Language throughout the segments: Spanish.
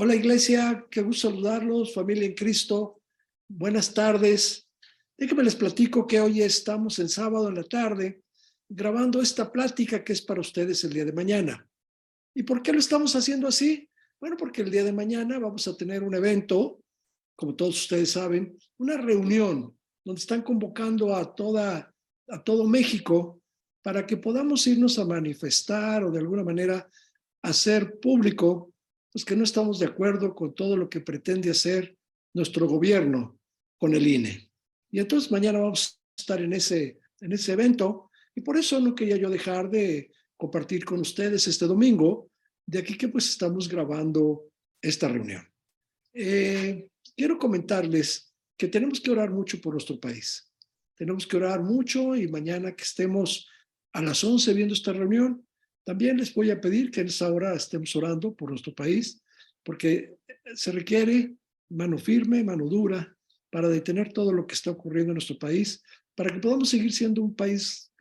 Hola iglesia, qué gusto saludarlos, familia en Cristo. Buenas tardes. Déjenme les platico que hoy estamos en sábado en la tarde grabando esta plática que es para ustedes el día de mañana. ¿Y por qué lo estamos haciendo así? Bueno, porque el día de mañana vamos a tener un evento, como todos ustedes saben, una reunión donde están convocando a todo México para que podamos irnos a manifestar o de alguna manera hacer público pues que no estamos de acuerdo con todo lo que pretende hacer nuestro gobierno con el INE. Y entonces mañana vamos a estar en ese evento y por eso no quería yo dejar de compartir con ustedes este domingo, de aquí que pues estamos grabando esta reunión. Quiero comentarles que tenemos que orar mucho por nuestro país. Tenemos que orar mucho y mañana que estemos a las 11 viendo esta reunión, también les voy a pedir que en esa hora estemos orando por nuestro país, porque se requiere mano firme, mano dura, para detener todo lo que está ocurriendo en nuestro país, para que podamos seguir siendo un país,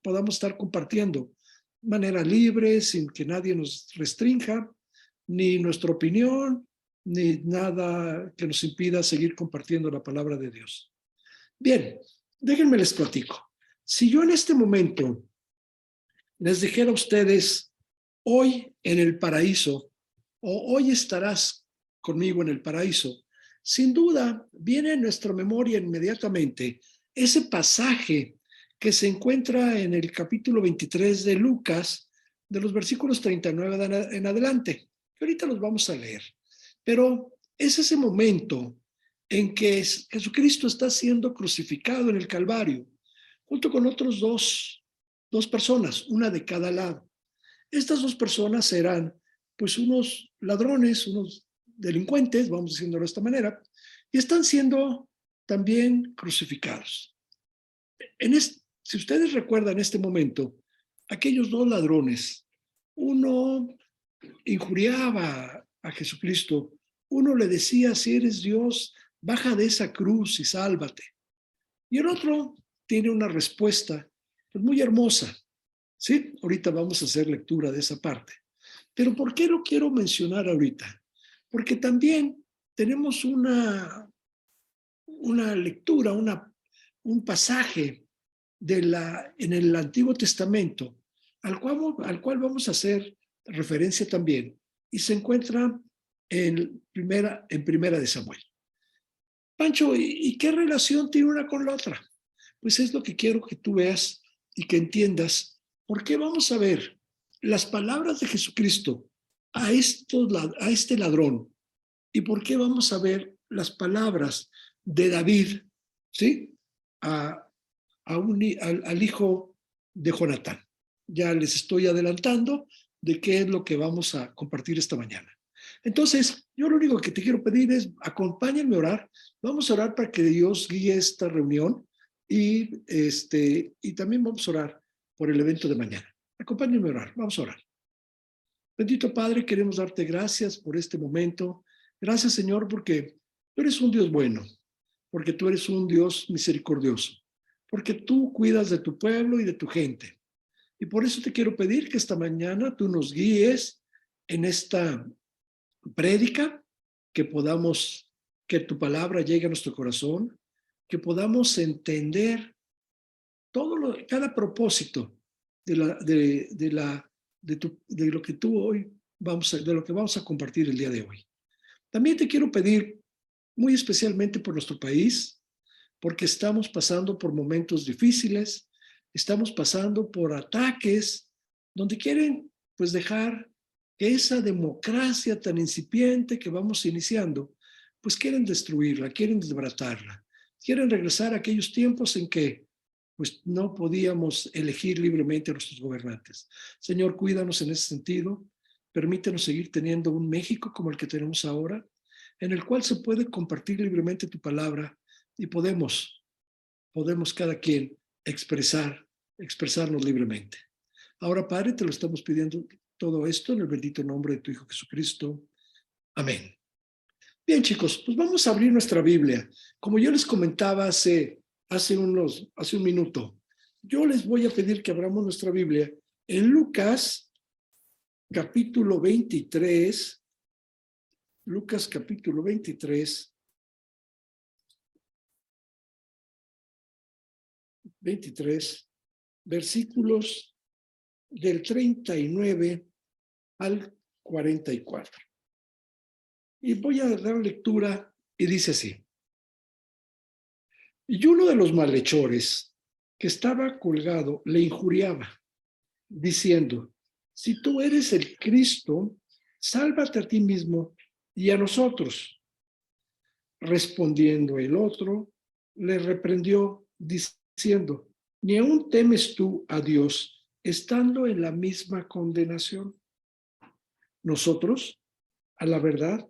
podamos estar compartiendo de manera libre, sin que nadie nos restrinja, ni nuestra opinión, ni nada que nos impida seguir compartiendo la palabra de Dios. Bien, déjenme les platico. Si yo en este momento les dijera a ustedes, hoy en el paraíso, o hoy estarás conmigo en el paraíso, sin duda viene en nuestra memoria inmediatamente ese pasaje que se encuentra en el capítulo 23 de Lucas, de los versículos 39 en adelante, que ahorita los vamos a leer. Pero es ese momento en que Jesucristo está siendo crucificado en el Calvario, junto con otros dos personas, una de cada lado. Estas dos personas eran pues unos ladrones, unos delincuentes, vamos diciéndolo de esta manera, y están siendo también crucificados. Si ustedes recuerdan este momento, aquellos dos ladrones, uno injuriaba a Jesucristo, uno le decía, si eres Dios, baja de esa cruz y sálvate. Y el otro tiene una respuesta pues, muy hermosa. Sí, ahorita vamos a hacer lectura de esa parte. Pero ¿por qué lo quiero mencionar ahorita? Porque también tenemos una lectura, un pasaje en el Antiguo Testamento al cual vamos a hacer referencia también y se encuentra en primera de Samuel. Pancho, ¿y qué relación tiene una con la otra? Pues es lo que quiero que tú veas y que entiendas. ¿Por qué vamos a ver las palabras de Jesucristo a este ladrón? ¿Y por qué vamos a ver las palabras de David, ¿sí? Al hijo de Jonatán. Ya les estoy adelantando de qué es lo que vamos a compartir esta mañana. Entonces, yo lo único que te quiero pedir es acompáñenme a orar. Vamos a orar para que Dios guíe esta reunión y también vamos a orar por el evento de mañana. Acompáñenme a orar. Vamos a orar. Bendito Padre, queremos darte gracias por este momento. Gracias, Señor, porque tú eres un Dios bueno, porque tú eres un Dios misericordioso, porque tú cuidas de tu pueblo y de tu gente. Y por eso te quiero pedir que esta mañana tú nos guíes en esta prédica, que tu palabra llegue a nuestro corazón, que podamos entender cada propósito de lo que tú hoy de lo que vamos a compartir el día de hoy. También te quiero pedir muy especialmente por nuestro país, porque estamos pasando por momentos difíciles, estamos pasando por ataques donde quieren pues dejar que esa democracia tan incipiente que vamos iniciando, pues quieren destruirla, quieren desbaratarla, quieren regresar a aquellos tiempos en que pues no podíamos elegir libremente a nuestros gobernantes. Señor, cuídanos en ese sentido, permítenos seguir teniendo un México como el que tenemos ahora, en el cual se puede compartir libremente tu palabra y podemos cada quien expresarnos libremente. Ahora, Padre, te lo estamos pidiendo todo esto en el bendito nombre de tu Hijo Jesucristo. Amén. Bien, chicos, pues vamos a abrir nuestra Biblia. Como yo les comentaba hace un minuto, yo les voy a pedir que abramos nuestra Biblia en Lucas, capítulo 23, Lucas capítulo 23, 23, versículos del 39 al 44. Y voy a dar lectura y dice así. Y uno de los malhechores que estaba colgado le injuriaba, diciendo, si tú eres el Cristo, sálvate a ti mismo y a nosotros. Respondiendo el otro, le reprendió, diciendo, ¿ni aún temes tú a Dios, estando en la misma condenación? Nosotros, a la verdad,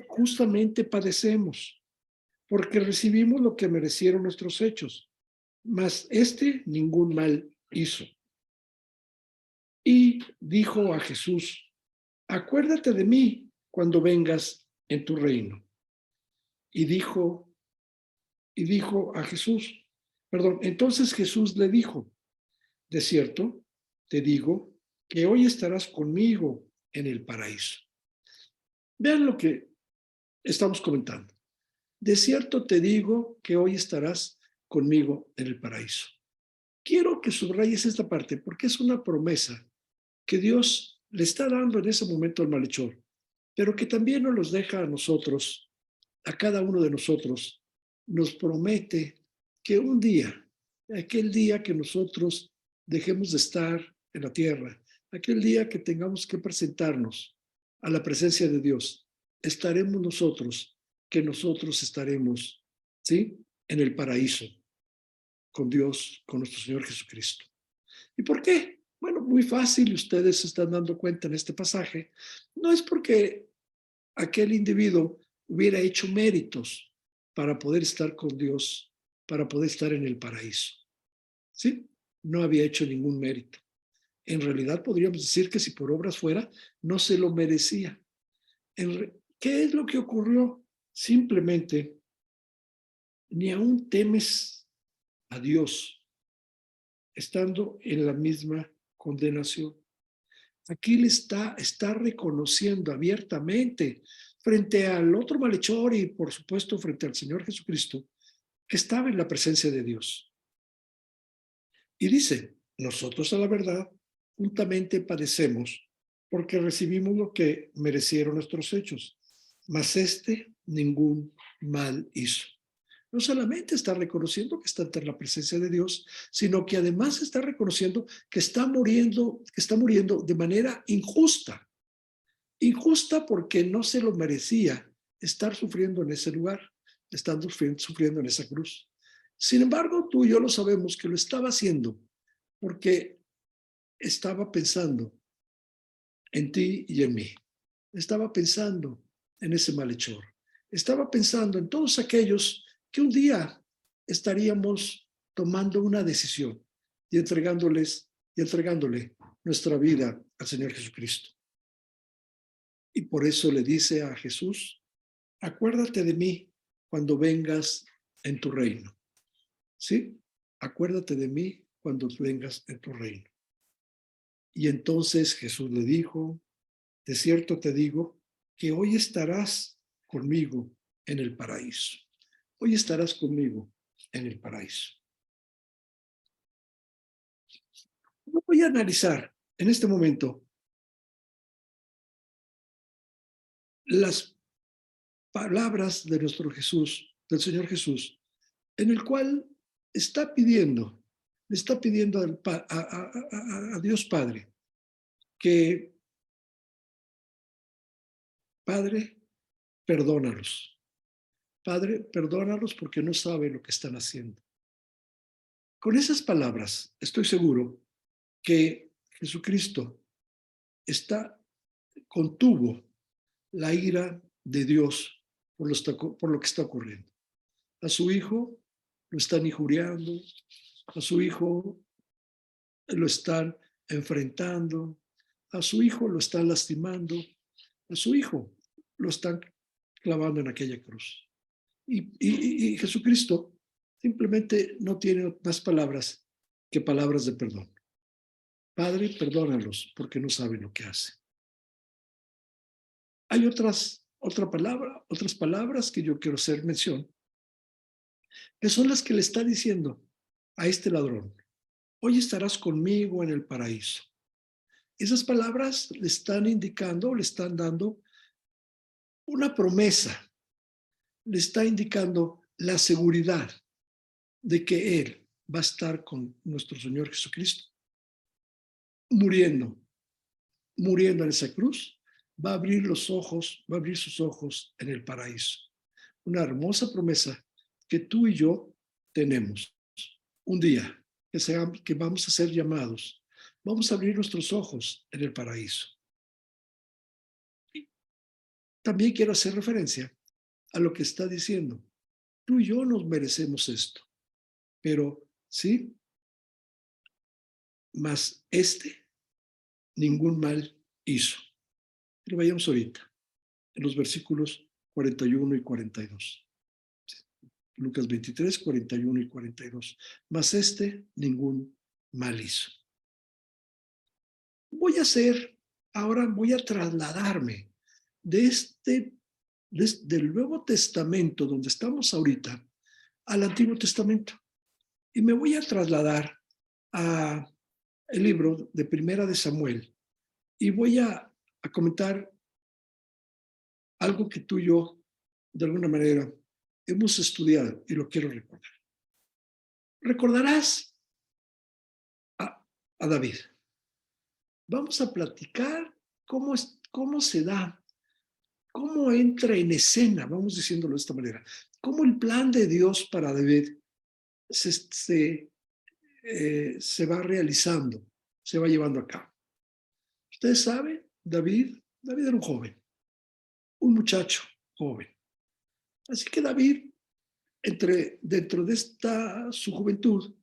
justamente padecemos, porque recibimos lo que merecieron nuestros hechos, mas ningún mal hizo. Y dijo a Jesús, acuérdate de mí cuando vengas en tu reino. Y dijo a Jesús, entonces Jesús le dijo, de cierto, te digo que hoy estarás conmigo en el paraíso. Vean lo que estamos comentando. De cierto te digo que hoy estarás conmigo en el paraíso. Quiero que subrayes esta parte porque es una promesa que Dios le está dando en ese momento al malhechor, pero que también nos los deja a nosotros, a cada uno de nosotros, nos promete que un día, aquel día que nosotros dejemos de estar en la tierra, aquel día que tengamos que presentarnos a la presencia de Dios, estaremos nosotros, que nosotros estaremos, ¿sí?, en el paraíso, con Dios, con nuestro Señor Jesucristo. ¿Y por qué? Bueno, muy fácil, ustedes se están dando cuenta en este pasaje. No es porque aquel individuo hubiera hecho méritos para poder estar con Dios, para poder estar en el paraíso. ¿Sí? No había hecho ningún mérito. En realidad podríamos decir que si por obras fuera, no se lo merecía. ¿Qué es lo que ocurrió? Simplemente, ni aún temes a Dios, estando en la misma condenación. Aquí le está reconociendo abiertamente frente al otro malhechor y por supuesto frente al Señor Jesucristo que estaba en la presencia de Dios. Y dice, nosotros a la verdad juntamente padecemos porque recibimos lo que merecieron nuestros hechos, mas ningún mal hizo. No solamente está reconociendo que está ante la presencia de Dios, sino que además está reconociendo que está muriendo de manera injusta. Injusta porque no se lo merecía estar sufriendo en ese lugar, estando sufriendo en esa cruz. Sin embargo, tú y yo lo sabemos que lo estaba haciendo porque estaba pensando en ti y en mí. Estaba pensando en ese malhechor. Estaba pensando en todos aquellos que un día estaríamos tomando una decisión y entregándole nuestra vida al Señor Jesucristo. Y por eso le dice a Jesús, acuérdate de mí cuando vengas en tu reino. ¿Sí? Acuérdate de mí cuando vengas en tu reino. Y entonces Jesús le dijo, de cierto te digo que hoy estarás conmigo en el paraíso. Hoy estarás conmigo en el paraíso. Voy a analizar en este momento las palabras de nuestro Jesús, del Señor Jesús, en el cual le está pidiendo a Dios Padre que, Padre, perdónalos. Padre, perdónalos porque no saben lo que están haciendo. Con esas palabras, estoy seguro que Jesucristo contuvo la ira de Dios por lo que está ocurriendo. A su hijo lo están injuriando, a su hijo lo están enfrentando, a su hijo lo están lastimando, a su hijo lo están clavando en aquella cruz. Y Jesucristo simplemente no tiene más palabras que palabras de perdón. Padre, perdónalos porque no saben lo que hacen. Hay otras otras palabras que yo quiero hacer mención, que son las que le está diciendo a este ladrón: hoy estarás conmigo en el paraíso. Esas palabras le están indicando, le están dando una promesa, le está indicando la seguridad de que Él va a estar con nuestro Señor Jesucristo, muriendo en esa cruz, va a abrir los ojos, va a abrir sus ojos en el paraíso. Una hermosa promesa que tú y yo tenemos. Un día que vamos a ser llamados, vamos a abrir nuestros ojos en el paraíso. También quiero hacer referencia a lo que está diciendo. Tú y yo nos merecemos esto, pero sí, mas ningún mal hizo. Lo vayamos ahorita, en los versículos 41 y 42. Lucas 23, 41 y 42. Mas ningún mal hizo. Ahora voy a trasladarme del Nuevo Testamento, donde estamos ahorita, al Antiguo Testamento. Y me voy a trasladar a el libro de Primera de Samuel y voy a comentar algo que tú y yo, de alguna manera, hemos estudiado y lo quiero recordar. Recordarás a David. Vamos a platicar cómo se da, cómo entra en escena, vamos diciéndolo de esta manera, cómo el plan de Dios para David se va realizando, se va llevando a cabo. Ustedes saben, David era un joven, un muchacho joven. Así que David, dentro de su juventud,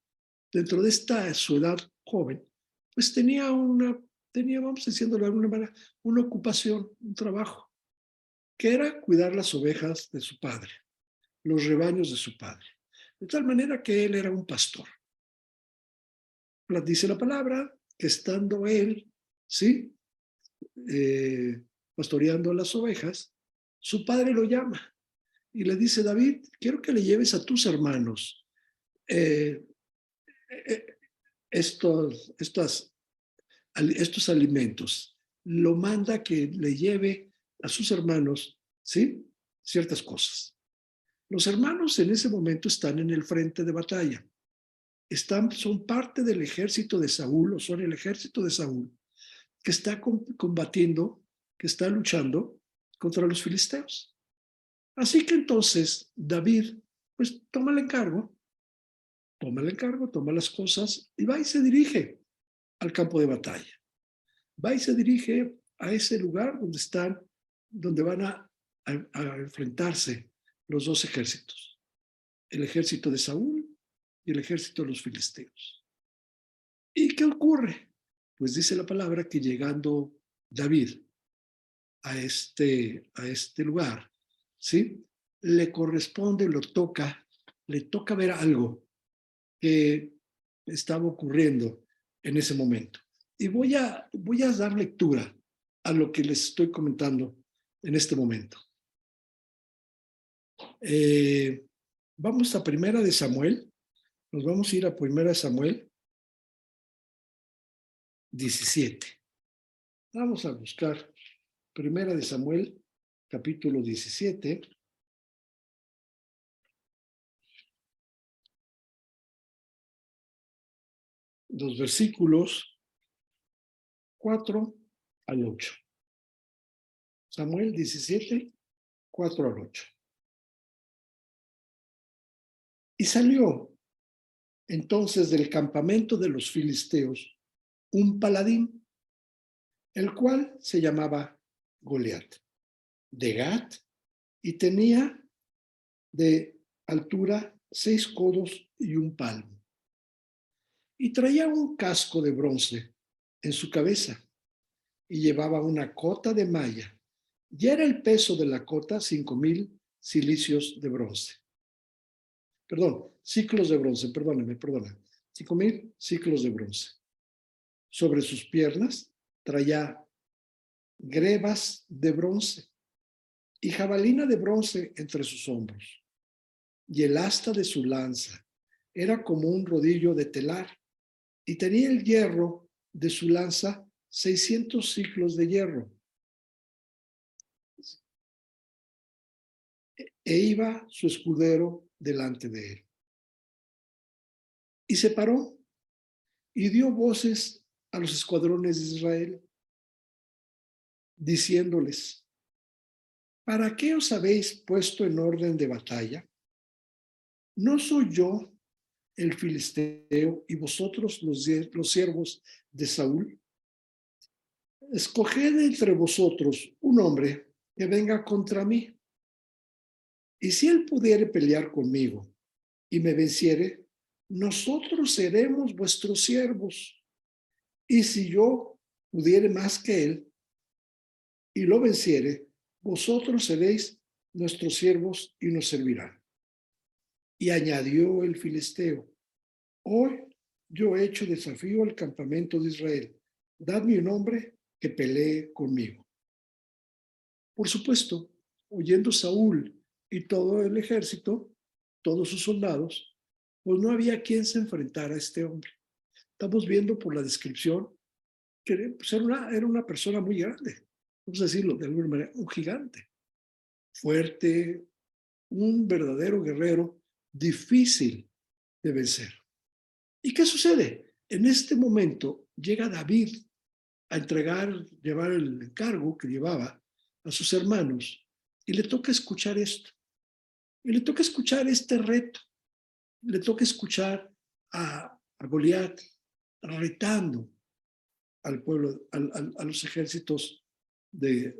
dentro de su edad joven, pues tenía, vamos diciéndolo de alguna manera, una ocupación, un trabajo, que era cuidar las ovejas de su padre, los rebaños de su padre. De tal manera que él era un pastor. Dice la palabra que estando él, ¿sí? Pastoreando las ovejas, su padre lo llama y le dice: David, quiero que le lleves a tus hermanos estos alimentos. Lo manda que le lleve a sus hermanos, ¿sí? Ciertas cosas. Los hermanos en ese momento están en el frente de batalla. Son parte del ejército de Saúl, o son el ejército de Saúl, que está combatiendo, que está luchando contra los filisteos. Así que entonces David, pues toma el encargo, toma las cosas y va y se dirige al campo de batalla. Va y se dirige a ese lugar donde van a enfrentarse los dos ejércitos, el ejército de Saúl y el ejército de los filisteos. ¿Y qué ocurre? Pues dice la palabra que llegando David a este lugar, ¿sí? Le corresponde, le toca ver algo que estaba ocurriendo en ese momento. Y voy a dar lectura a lo que les estoy comentando en este momento. Vamos a Primera de Samuel. Nos vamos a ir a Primera de Samuel 17. Vamos a buscar Primera de Samuel, capítulo 17. Los versículos 4 al 8. Samuel 17, 4 al 8. Y salió entonces del campamento de los filisteos un paladín, el cual se llamaba Goliat, de Gat, y tenía de altura 6 codos y un palmo. Y traía un casco de bronce en su cabeza, y llevaba una cota de malla, y era el peso de la cota 5,000 cilicios de bronce. Ciclos de bronce, perdona. 5,000 ciclos de bronce. Sobre sus piernas traía grebas de bronce, y jabalina de bronce entre sus hombros. Y el asta de su lanza era como un rodillo de telar, y tenía el hierro de su lanza 600 siclos de hierro. E iba su escudero delante de él. Y se paró y dio voces a los escuadrones de Israel, diciéndoles: ¿para qué os habéis puesto en orden de batalla? ¿No soy yo el filisteo y vosotros los siervos de Saúl? Escoged entre vosotros un hombre que venga contra mí, y si él pudiere pelear conmigo y me venciere, nosotros seremos vuestros siervos. Y si yo pudiere más que él y lo venciere, vosotros seréis nuestros siervos y nos servirán. Y añadió el filisteo: hoy yo he hecho desafío al campamento de Israel. Dadme un hombre que pelee conmigo. Por supuesto, oyendo Saúl y todo el ejército, todos sus soldados, pues no había quien se enfrentara a este hombre. Estamos viendo por la descripción que pues era una persona muy grande, vamos a decirlo de alguna manera, un gigante, fuerte, un verdadero guerrero, difícil de vencer. ¿Y qué sucede? En este momento llega David a llevar el encargo que llevaba a sus hermanos y le toca escuchar esto. Y le toca escuchar este reto. Le toca escuchar a Goliat retando al pueblo, a los ejércitos de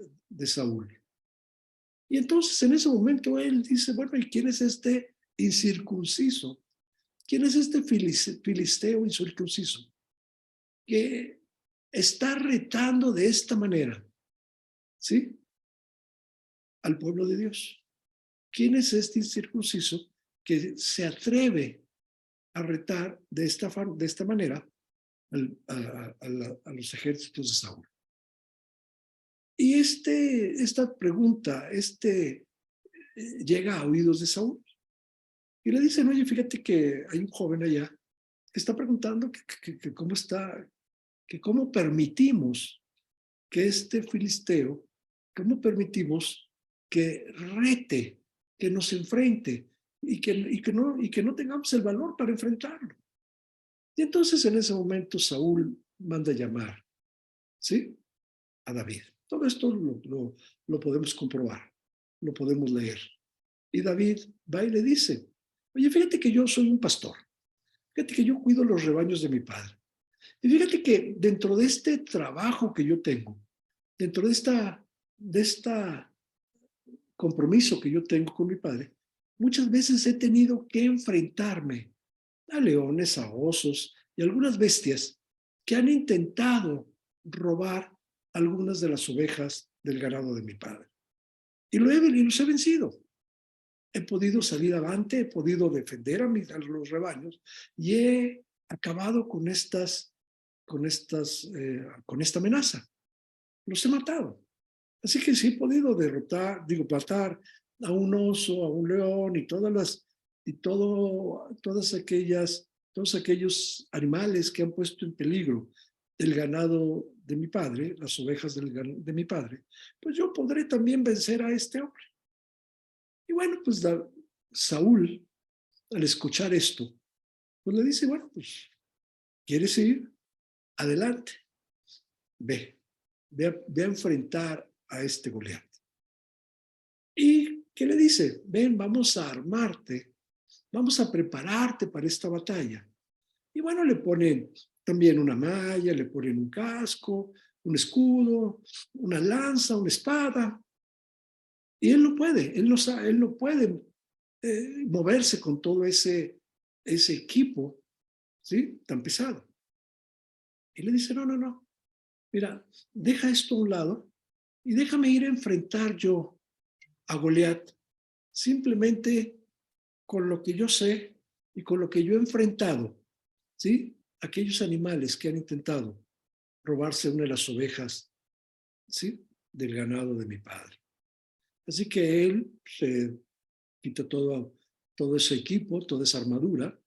Saúl. Y entonces en ese momento él dice: bueno, ¿y quién es este incircunciso? ¿Quién es este filisteo incircunciso que está retando de esta manera, ¿sí?, al pueblo de Dios? ¿Quién es este incircunciso que se atreve a retar de esta manera a los ejércitos de Saúl? Y esta pregunta llega a oídos de Saúl. Y le dicen: oye, fíjate que hay un joven allá que está preguntando que cómo está, que cómo permitimos que este filisteo, cómo permitimos que rete, que nos enfrente y que no tengamos el valor para enfrentarlo. Y entonces en ese momento Saúl manda llamar, ¿sí?, a David. Todo esto lo podemos comprobar, lo podemos leer. Y David va y le dice: oye, fíjate que yo soy un pastor, fíjate que yo cuido los rebaños de mi padre. Y fíjate que dentro de este trabajo que yo tengo, dentro de esta compromiso que yo tengo con mi padre, muchas veces he tenido que enfrentarme a leones, a osos y algunas bestias que han intentado robar algunas de las ovejas del ganado de mi padre. Y los he vencido. He podido salir adelante, he podido defender a los rebaños y he acabado con con esta amenaza. Los he matado. Así que sí he podido matar a un oso, a un león y todos aquellos animales que han puesto en peligro el ganado de mi padre, las ovejas de mi padre. Pues yo podré también vencer a este hombre. Y bueno, pues Saúl, al escuchar esto, pues le dice: bueno, pues, ¿quieres ir? Adelante, ve a enfrentar a este Goliat. ¿Y qué le dice? Ven, vamos a armarte, vamos a prepararte para esta batalla. Y bueno, le ponen también una malla, le ponen un casco, un escudo, una lanza, una espada. Y él no puede, él no puede moverse con todo ese equipo, ¿sí?, tan pesado. Y le dice: no, no, no, mira, deja esto a un lado y déjame ir a enfrentar yo a Goliat, simplemente con lo que yo sé y con lo que yo he enfrentado, ¿sí?, aquellos animales que han intentado robarse una de las ovejas, ¿sí?, del ganado de mi padre. Así que él se quita todo ese equipo, toda esa armadura,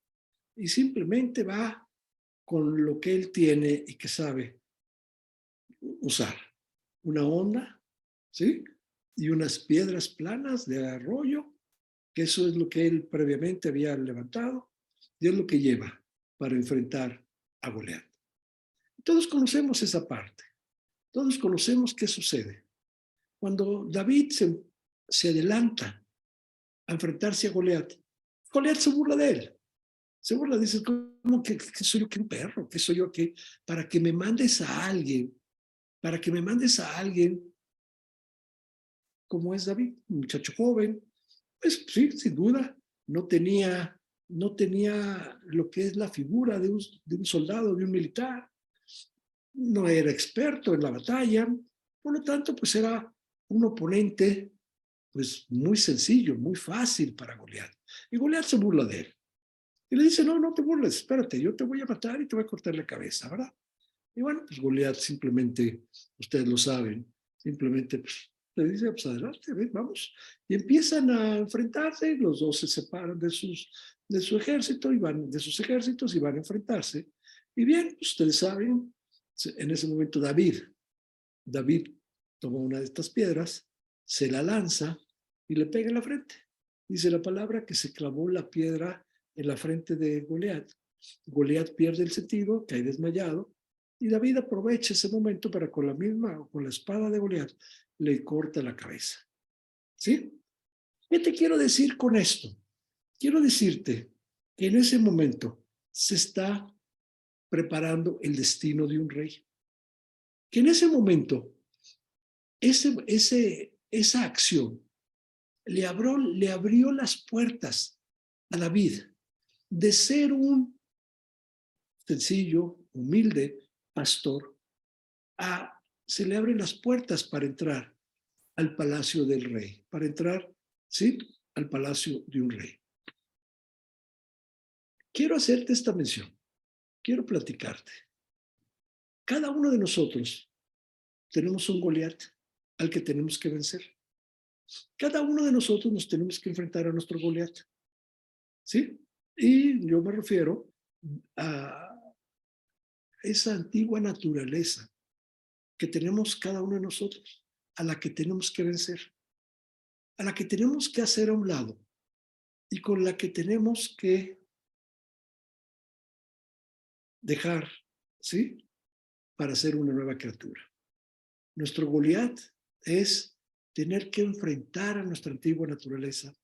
y simplemente va con lo que él tiene y que sabe usar. Una onda, ¿sí? Y unas piedras planas de arroyo, que eso es lo que él previamente había levantado, y es lo que lleva para enfrentar a Goliat. Todos conocemos esa parte. Todos conocemos qué sucede. Cuando David se adelanta a enfrentarse a Goliat, Goliat se burla de él. Se burla, dice, ¿cómo que soy yo que un perro? ¿Qué soy yo que para que me mandes a alguien? Para que me mandes a alguien como es David, un muchacho joven. Pues sí, sin duda, no tenía lo que es la figura de un soldado, de un militar. No era experto en la batalla. Por lo tanto, pues era un oponente pues muy sencillo, muy fácil para Goliat. Y Goliat se burla de él. Y le dice, no, no te burles, espérate, yo te voy a matar y te voy a cortar la cabeza, ¿verdad? Y bueno, pues Goliat simplemente, ustedes lo saben, simplemente pues, le dice, pues adelante, ven, vamos. Y empiezan a enfrentarse, los dos se separan de su ejército y de sus ejércitos y van a enfrentarse. Y bien, ustedes saben, en ese momento David toma una de estas piedras, se la lanza y le pega en la frente. Dice la palabra que se clavó la piedra en la frente de Goliat. Goliat pierde el sentido, cae desmayado, y David aprovecha ese momento para con la espada de Goliat, le corta la cabeza. ¿Sí? ¿Qué te quiero decir con esto? Quiero decirte que en ese momento se está preparando el destino de un rey. Que en ese momento esa acción le abrió las puertas a David de ser un sencillo, humilde pastor, se le abren las puertas para entrar al palacio del rey, para entrar, ¿sí?, al palacio de un rey. Quiero hacerte esta mención, quiero platicarte. Cada uno de nosotros tenemos un Goliat al que tenemos que vencer. Cada uno de nosotros nos tenemos que enfrentar a nuestro Goliat, ¿sí? Y yo me refiero a esa antigua naturaleza que tenemos cada uno de nosotros, a la que tenemos que vencer, a la que tenemos que hacer a un lado y con la que tenemos que dejar, ¿sí?, para ser una nueva criatura. Nuestro Goliat es tener que enfrentar a nuestra antigua naturaleza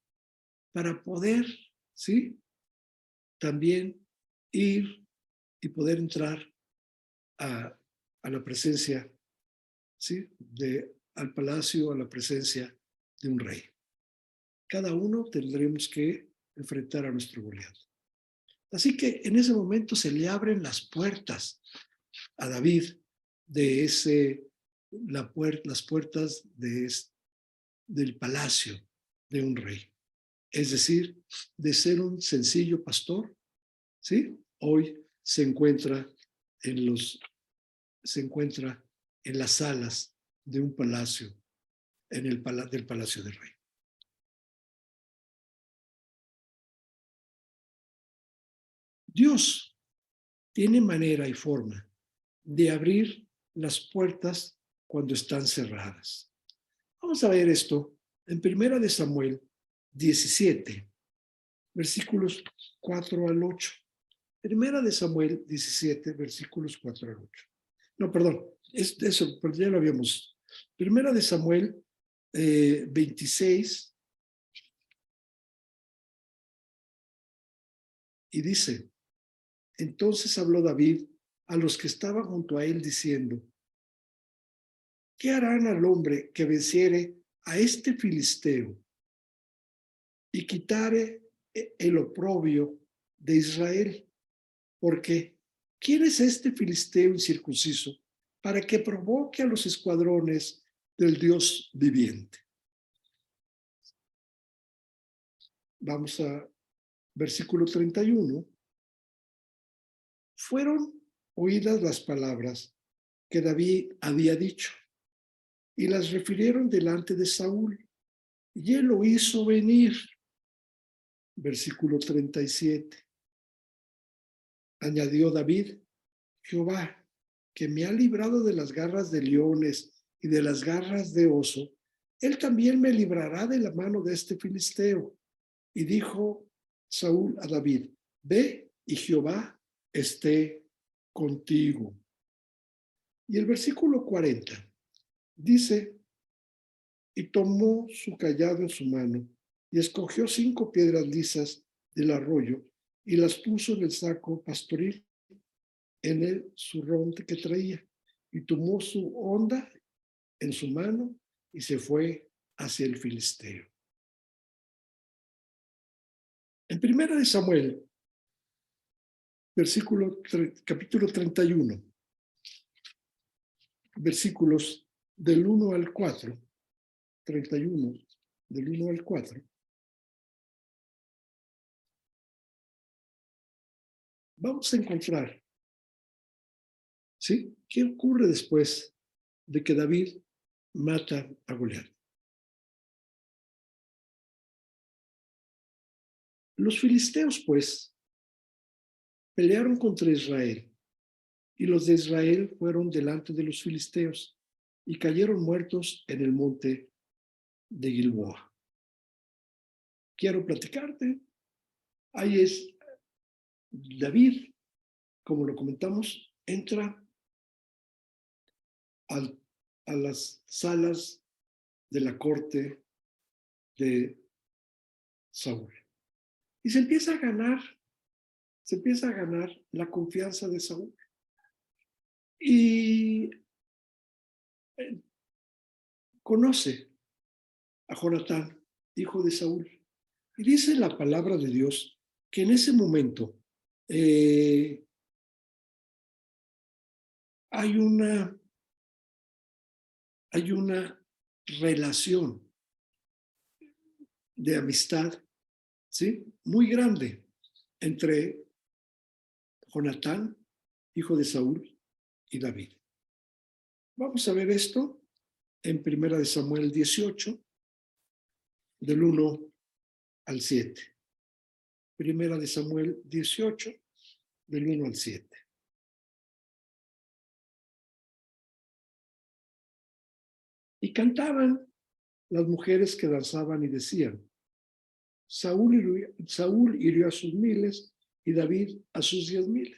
para poder, ¿sí?, también ir y poder entrar a la presencia, ¿sí?, al palacio, a la presencia de un rey. Cada uno tendremos que enfrentar a nuestro Goliat. Así que en ese momento se le abren las puertas a David las puertas del palacio de un rey. Es decir, de ser un sencillo pastor, ¿sí? Hoy se encuentra en las salas de un palacio, del palacio del rey. Dios tiene manera y forma de abrir las puertas cuando están cerradas. Vamos a ver esto en 1 de Samuel 17, versículos 4 al 8. 1 de Samuel 17, versículos 4 al 8. No, perdón, eso, pero ya lo habíamos. 1 de Samuel 26, y dice, entonces habló David a los que estaban junto a él diciendo, ¿qué harán al hombre que venciere a este filisteo y quitare el oprobio de Israel? Porque, ¿quién es este filisteo incircunciso para que provoque a los escuadrones del Dios viviente? Vamos a versículo 31. Fueron oídas las palabras que David había dicho y las refirieron delante de Saúl. Y él lo hizo venir. Versículo 37. Añadió David: Jehová, que me ha librado de las garras de leones y de las garras de oso, él también me librará de la mano de este filisteo. Y dijo Saúl a David: ve, y Jehová esté contigo. Y el versículo 40 dice: y tomó su cayado en su mano, y escogió 5 piedras lisas del arroyo, y las puso en el saco pastoril, en el zurrón que traía, y tomó su honda en su mano, y se fue hacia el filisteo. En primera de Samuel, capítulo 31, versículos del 1 al 4, 31, del 1 al 4, vamos a encontrar, ¿sí?, qué ocurre después de que David mata a Goliat. Los filisteos, pues, pelearon contra Israel, y los de Israel fueron delante de los filisteos, y cayeron muertos en el monte de Gilboa. Quiero platicarte. Ahí es David, como lo comentamos, entra a las salas de la corte de Saúl. Y se empieza a ganar la confianza de Saúl. Y conoce a Jonatán, hijo de Saúl. Y dice la palabra de Dios que en ese momento hay una relación de amistad, ¿sí?, muy grande entre Jonatán, hijo de Saúl, y David. Vamos a ver esto en Primera de Samuel 18, del 1 al 7. Primera de Samuel 18, del 1 al 7. Y cantaban las mujeres que danzaban y decían: Saúl hirió a sus 1000 y David a sus 10,000.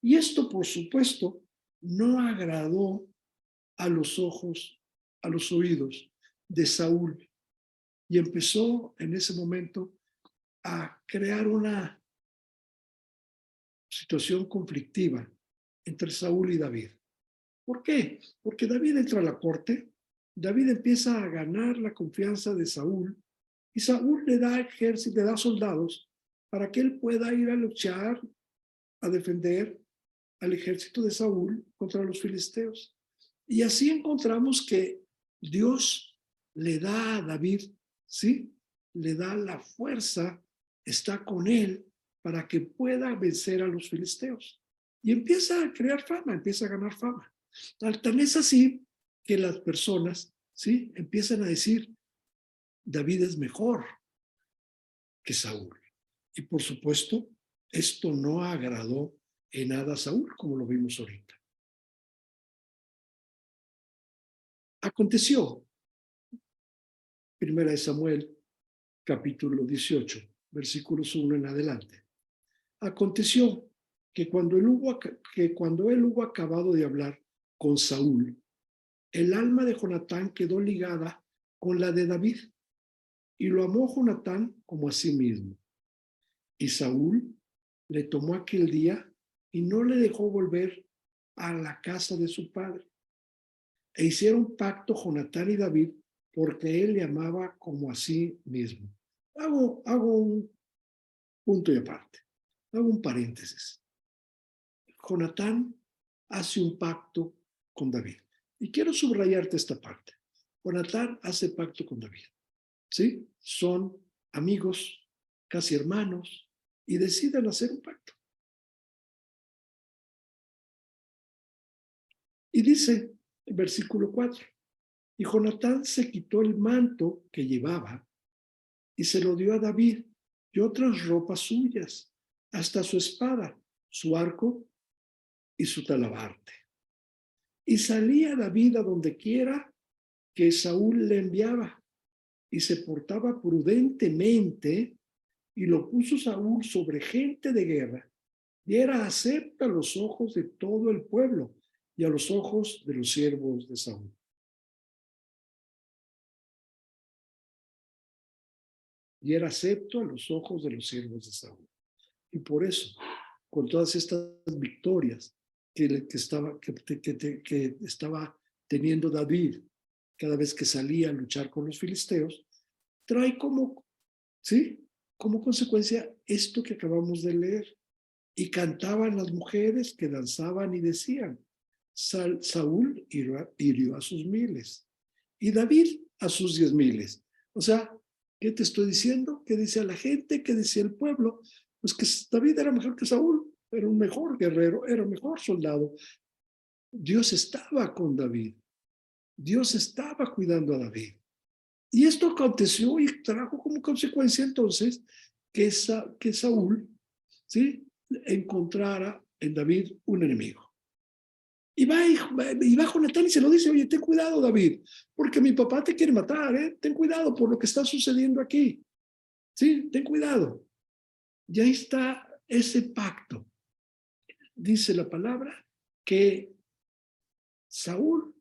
Y esto, por supuesto, no agradó a los ojos, a los oídos de Saúl. Y empezó en ese momento a crear una situación conflictiva entre Saúl y David. ¿Por qué? Porque David entra a la corte, David empieza a ganar la confianza de Saúl, y Saúl le da ejército, le da soldados para que él pueda ir a luchar, a defender al ejército de Saúl contra los filisteos. Y así encontramos que Dios le da a David, ¿sí?, le da la fuerza, está con él para que pueda vencer a los filisteos. Y empieza a crear fama, empieza a ganar fama. Tan es así que las personas, ¿sí?, empiezan a decir: David es mejor que Saúl. Y por supuesto, esto no agradó en nada a Saúl, como lo vimos ahorita. Aconteció, Primera de Samuel, capítulo 18, versículos 1 en adelante. Aconteció que cuando él hubo acabado de hablar con Saúl, el alma de Jonatán quedó ligada con la de David, y lo amó Jonatán como a sí mismo. Y Saúl le tomó aquel día y no le dejó volver a la casa de su padre. E hicieron pacto Jonatán y David, porque él le amaba como a sí mismo. Hago un punto y aparte, hago un paréntesis. Jonatán hace un pacto con David. Y quiero subrayarte esta parte. Jonatán hace pacto con David, ¿sí? Son amigos, casi hermanos, y deciden hacer un pacto. Y dice, en versículo 4, Y Jonatán se quitó el manto que llevaba y se lo dio a David y otras ropas suyas, hasta su espada, su arco y su talabarte. Y salía David a donde quiera que Saúl le enviaba, y se portaba prudentemente, y lo puso Saúl sobre gente de guerra, y era acepto a los ojos de todo el pueblo y a los ojos de los siervos de Saúl. Y era acepto a los ojos de los siervos de Saúl. Y por eso, con todas estas victorias que estaba teniendo David cada vez que salía a luchar con los filisteos, trae como consecuencia esto que acabamos de leer. Y cantaban las mujeres que danzaban y decían, Saúl hirió a sus miles y David a sus 10,000. O sea, ¿qué te estoy diciendo? ¿Qué decía la gente? ¿Qué decía el pueblo? Pues que David era mejor que Saúl, era un mejor guerrero, era un mejor soldado. Dios estaba con David. Dios estaba cuidando a David. Y esto aconteció y trajo como consecuencia entonces que Saúl, ¿sí?, encontrara en David un enemigo. Y va Jonatán y se lo dice, oye, ten cuidado, David, porque mi papá te quiere matar, ¿eh? Ten cuidado por lo que está sucediendo aquí. Sí, ten cuidado. Y ahí está ese pacto. Dice la palabra que Saúl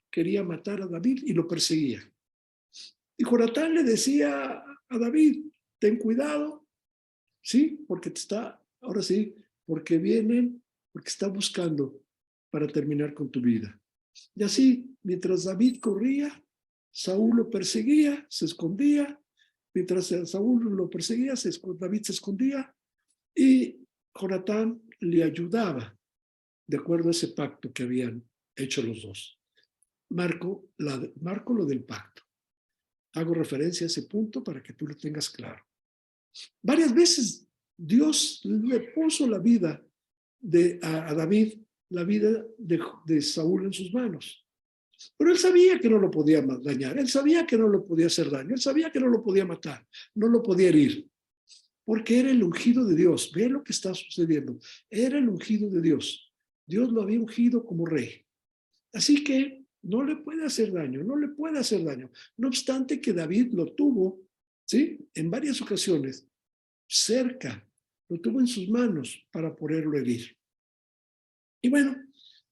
quería matar a David y lo perseguía. Y Jonatán le decía a David, ten cuidado, sí, porque ahora sí, porque está buscando para terminar con tu vida. Y así, mientras David corría, Saúl lo perseguía, se escondía. Mientras Saúl lo perseguía, David se escondía y Jonatán le ayudaba, de acuerdo a ese pacto que habían hecho los dos. Marco lo del pacto. Hago referencia a ese punto para que tú lo tengas claro. Varias veces Dios le puso la vida a David, la vida de Saúl en sus manos. Pero él sabía que no lo podía dañar, él sabía que no lo podía hacer daño, él sabía que no lo podía matar, no lo podía herir, porque era el ungido de Dios. Ve lo que está sucediendo. Era el ungido de Dios. Dios lo había ungido como rey. Así que no le puede hacer daño, no le puede hacer daño. No obstante que David lo tuvo, ¿sí?, en varias ocasiones, cerca, lo tuvo en sus manos para poderlo herir. Y bueno,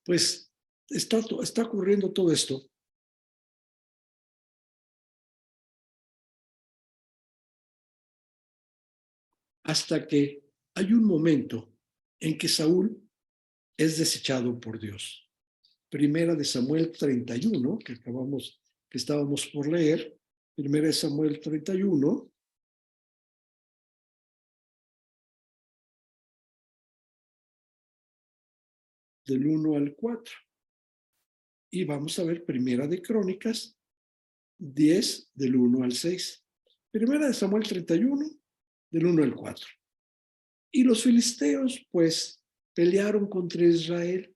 pues está ocurriendo todo esto. Hasta que hay un momento en que Saúl es desechado por Dios. Primera de Samuel 31, que estábamos por leer. Primera de Samuel 31. Del 1 al 4. Y vamos a ver Primera de Crónicas 10, del 1 al 6. Primera de Samuel 31, del 1 al 4. Y los filisteos, pues, pelearon contra Israel.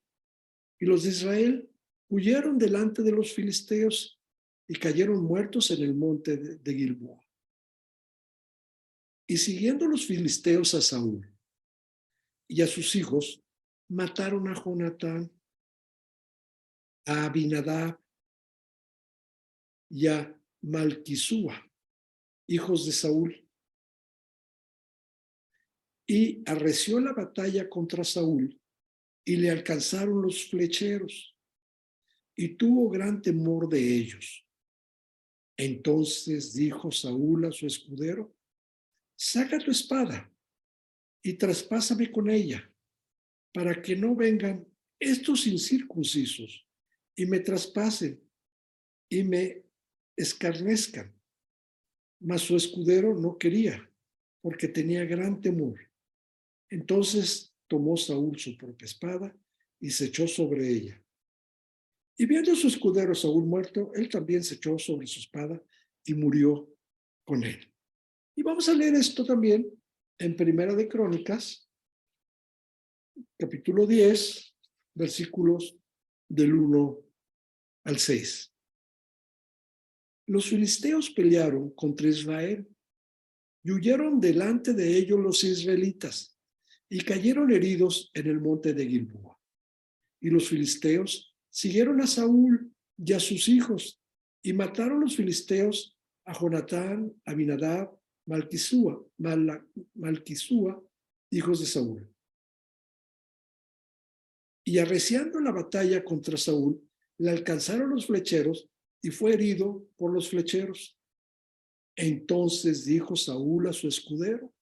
Y los de Israel huyeron delante de los filisteos y cayeron muertos en el monte de Gilboa. Y siguiendo los filisteos a Saúl y a sus hijos, mataron a Jonatán, a Abinadab y a Malquisúa, hijos de Saúl. Y arreció la batalla contra Saúl y le alcanzaron los flecheros y tuvo gran temor de ellos. Entonces dijo Saúl a su escudero, saca tu espada y traspásame con ella, para que no vengan estos incircuncisos y me traspasen y me escarnezcan. Mas su escudero no quería, porque tenía gran temor. Entonces tomó Saúl su propia espada y se echó sobre ella. Y viendo a su escudero Saúl muerto, él también se echó sobre su espada y murió con él. Y vamos a leer esto también en Primera de Crónicas, capítulo 10, versículos del 1 al 6. Los filisteos pelearon contra Israel y huyeron delante de ellos los israelitas y cayeron heridos en el monte de Gilboa. Y los filisteos siguieron a Saúl y a sus hijos y mataron los filisteos a Jonatán, Abinadab, Malquisúa, hijos de Saúl. Y arreciando la batalla contra Saúl, le alcanzaron los flecheros y fue herido por los flecheros. Entonces dijo Saúl a su escudero: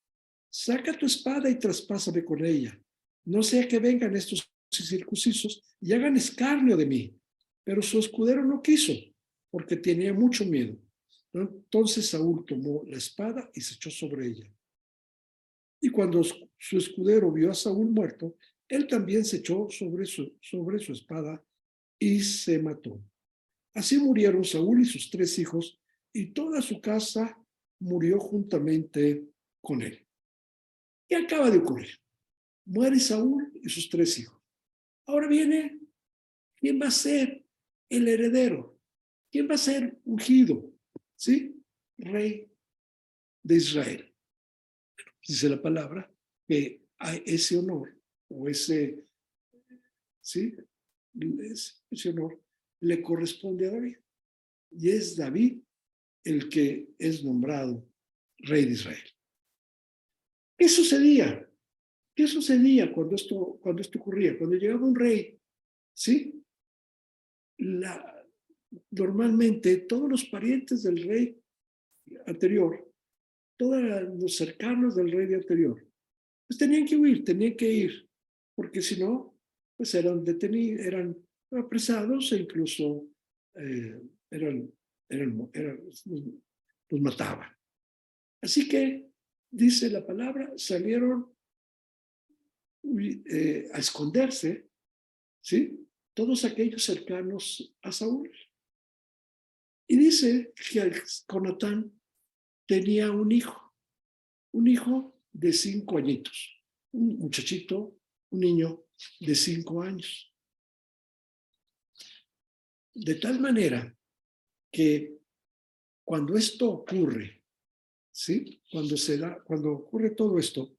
saca tu espada y traspásame con ella, no sea que vengan estos circuncisos y hagan escarnio de mí. Pero su escudero no quiso, porque tenía mucho miedo. Entonces Saúl tomó la espada y se echó sobre ella. Y cuando su escudero vio a Saúl muerto, él también se echó sobre su espada y se mató. Así murieron Saúl y sus 3 hijos, y toda su casa murió juntamente con él. ¿Qué acaba de ocurrir? Muere Saúl y sus 3 hijos. Ahora viene, ¿quién va a ser el heredero? ¿Quién va a ser ungido? ¿Sí? Rey de Israel. Dice la palabra que hay ese honor, o ese, ¿sí? Ese honor le corresponde a David. Y es David el que es nombrado rey de Israel. ¿Qué sucedía? ¿Qué sucedía cuando esto ocurría? Cuando llegaba un rey, ¿sí? Normalmente todos los parientes del rey anterior, todos los cercanos del rey anterior, pues tenían que huir, tenían que ir, porque si no, pues eran detenidos, eran apresados e incluso los mataban. Así que, dice la palabra, salieron a esconderse, ¿sí? Todos aquellos cercanos a Saúl. Y dice que Jonatán tenía un hijo de 5 añitos, un muchachito, un niño de 5 años. De tal manera que cuando esto ocurre, ¿sí? Cuando ocurre todo esto,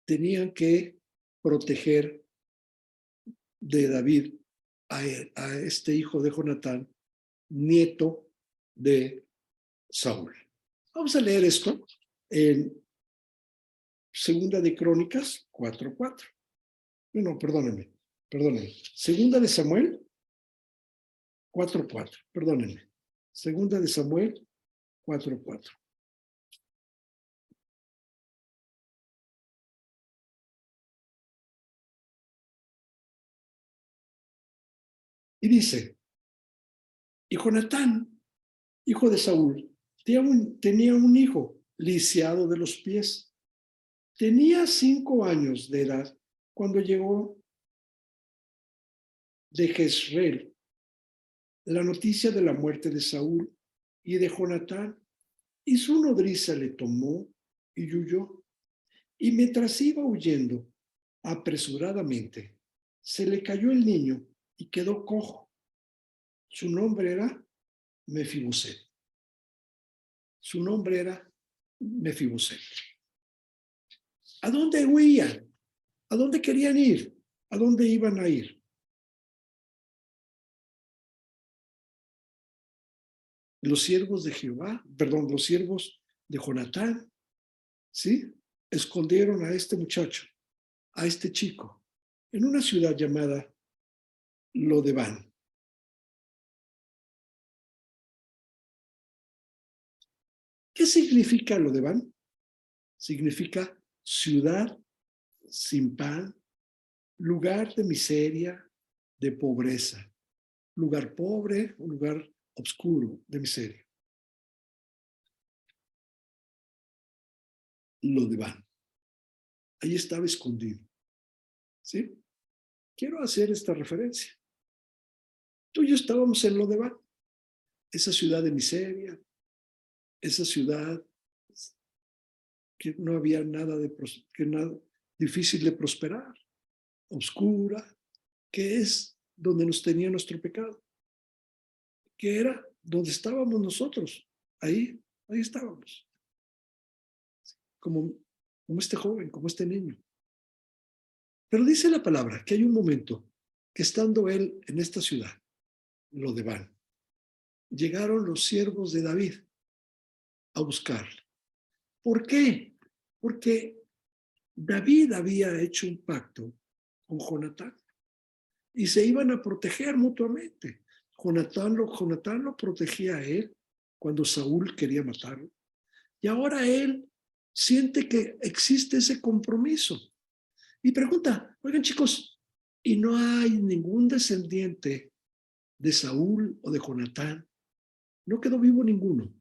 tenían que proteger de David a este hijo de Jonatán, nieto de Saúl. Vamos a leer esto en Segunda de Crónicas 4:4. No, perdónenme. Segunda de Samuel 4:4. Perdónenme. Segunda de Samuel 4:4. Y dice: y Jonatán, hijo de Saúl, tenía un hijo lisiado de los pies. Tenía 5 años de edad cuando llegó de Jezreel la noticia de la muerte de Saúl y de Jonatán, y su nodriza le tomó y huyó. Y mientras iba huyendo apresuradamente, se le cayó el niño y quedó cojo. Su nombre era Mefiboset. ¿A dónde huían? ¿A dónde querían ir? ¿A dónde iban a ir? Los siervos de los siervos de Jonatán, ¿sí? Escondieron a este muchacho, a este chico, en una ciudad llamada Lodebán. ¿Qué significa Lodebán? Significa ciudad sin pan, lugar de miseria, de pobreza, lugar pobre, un lugar oscuro de miseria. Lodebán. Ahí estaba escondido. ¿Sí? Quiero hacer esta referencia. Tú y yo estábamos en Lodebán, esa ciudad de miseria, esa ciudad que no había nada difícil de prosperar, oscura, que es donde nos tenía nuestro pecado. que era donde estábamos nosotros. Ahí estábamos. Como este joven, como este niño. Pero dice la palabra que hay un momento que estando él en esta ciudad, Lodebar, llegaron los siervos de David a buscarle. ¿Por qué? Porque David había hecho un pacto con Jonatán y se iban a proteger mutuamente. Jonatán lo protegía a él cuando Saúl quería matarlo. Y ahora él siente que existe ese compromiso. Y pregunta, oigan chicos, ¿y no hay ningún descendiente de Saúl o de Jonatán? No quedó vivo ninguno.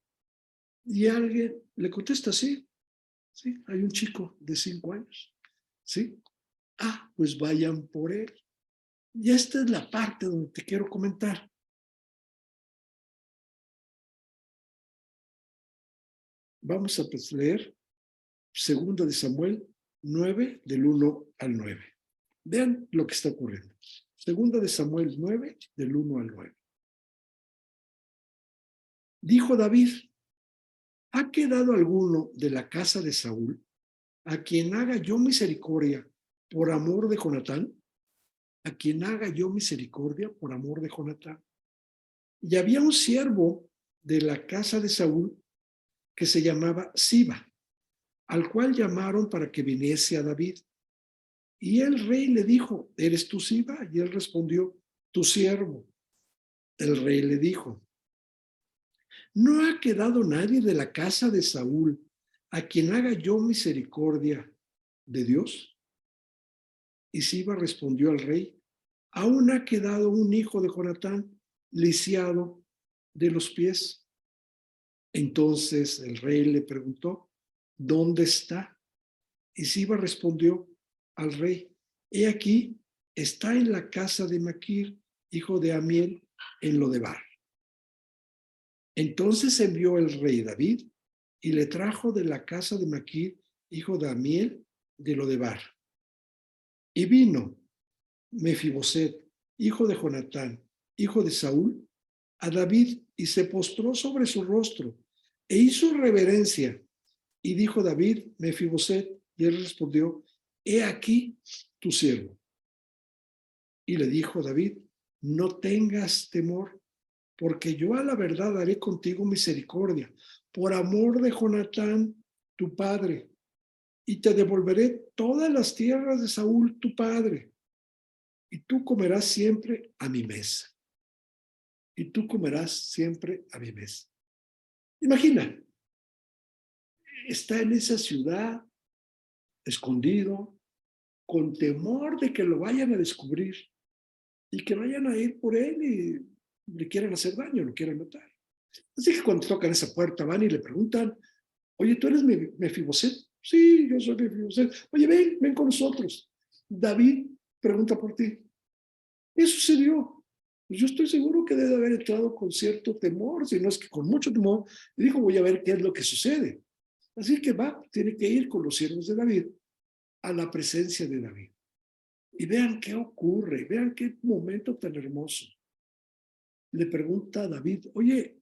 Y alguien le contesta, sí, hay un chico de 5 años. ¿Sí? Pues vayan por él. Y esta es la parte donde te quiero comentar. Vamos a leer 2 de Samuel 9, del 1 al 9. Vean lo que está ocurriendo. 2 de Samuel 9, del 1 al 9. Dijo David, ¿ha quedado alguno de la casa de Saúl a quien haga yo misericordia por amor de Jonatán? A quien haga yo misericordia por amor de Jonatán. Y había un siervo de la casa de Saúl que se llamaba Siba, al cual llamaron para que viniese a David. Y el rey le dijo, ¿eres tú Siba? Y él respondió, tu siervo. El rey le dijo, ¿no ha quedado nadie de la casa de Saúl a quien haga yo misericordia de Dios? Y Siba respondió al rey, aún ha quedado un hijo de Jonatán, lisiado de los pies. Entonces el rey le preguntó, ¿dónde está? Y Siba respondió al rey, he aquí, está en la casa de Maquir, hijo de Amiel, en Lodebar. Entonces envió el rey David y le trajo de la casa de Maquir, hijo de Amiel, de Lodebar. Y vino Mefiboset, hijo de Jonatán, hijo de Saúl, a David y se postró sobre su rostro e hizo reverencia. Y dijo David, Mefiboset, y él respondió, he aquí tu siervo. Y le dijo David, no tengas temor, porque yo a la verdad haré contigo misericordia, por amor de Jonatán, tu padre, y te devolveré todas las tierras de Saúl, tu padre, y tú comerás siempre a mi mesa. Y tú comerás siempre a mi mesa. Imagina, está en esa ciudad, escondido, con temor de que lo vayan a descubrir y que vayan a ir por él y le quieran hacer daño, lo quieran matar. Así que cuando tocan esa puerta van y le preguntan, oye, ¿tú eres Mefiboset? Sí, yo soy Mefiboset. Oye, ven con nosotros. David pregunta por ti. ¿Qué sucedió? Pues yo estoy seguro que debe haber entrado con cierto temor, si no es que con mucho temor, y dijo, voy a ver qué es lo que sucede. Así que tiene que ir con los siervos de David a la presencia de David. Y vean qué ocurre, vean qué momento tan hermoso. Le pregunta a David, oye,